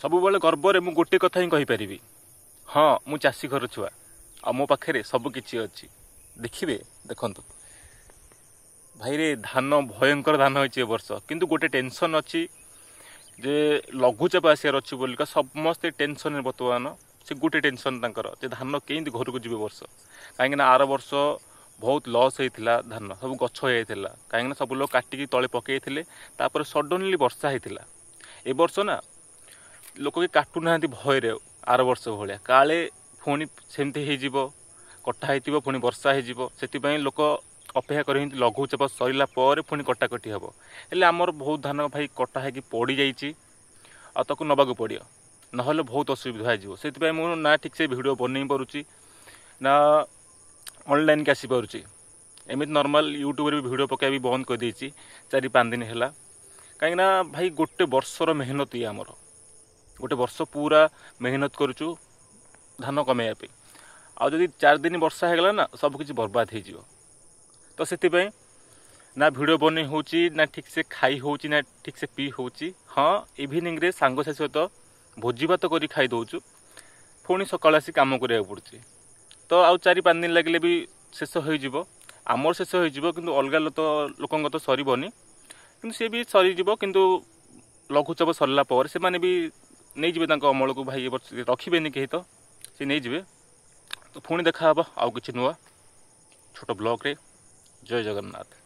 ସବୁବେଳେ ଗର୍ବରେ ମୁଁ गोटे कथा ही कहीपरि हाँ मु चाषी घर छुआ आ मो पाखे सबकि अच्छी देखिए देखु भाई रे धान भयंकर धान होती ए वर्ष किंतु गोटे टेंशन अच्छी जे लघुचाप आसार अच्छी बोलिका समस्ते टेंशन बर्तमान से गोटे टेंशन तांकर जे धान केमती घर को जीवे वर्ष कहीं आर वर्ष बहुत लॉस होता धान सब गछ होता कहीं सब लोग काटिकी तले पकई सडनली वर्षा होता ए वर्ष ना लोक कि काटुना भय आर वर्ष भाया काले पुणी सेमती हो कटा हो पुणी वर्षा हो लोक अपेक्षा कर लघुचाप सरला पुणी कटाकटी हम हेल्ले आमर बहुत धान भाई कटा हो पड़ जाकू नवाक पड़ो ना बहुत असुविधा हो मुझे ना ठीक से वीडियो बन पारुची ना ऑनलाइन के आसी पारुची एमती नॉर्मल यूट्यूब रे वीडियो पकाई भी बंद कर देछि 4-5 दिन है कहीं भाई गोटे वर्षर मेहनत ये आमर गोटे वर्ष पूरा मेहनत करुचु धान कमेयापी आ जदि 4 दिन वर्षा होगला ना सबकि बर्बाद हो तो से ना वीडियो बन होची ना ठीक से खाई होची ना ठीक से पी होची हाँ इवनिंग रे सांग सहित भोजी भात कर खाई दौचु पुणी सकाल आसी काम करा पड़ुची तो आउ 4-5 दिन लगे भी शेष हो आमर शेष हो कि अलग लोक तो सरबनी कि सी भी सरीज किंतु लघुचाप सरला से माने भी नहीं जबे अमल को भाई रखिबेनि कहीं तो सी नहीं जबे तो पुणी देखा आउ किछि नुआ छोट ब्लॉग रे जय जगन्नाथ।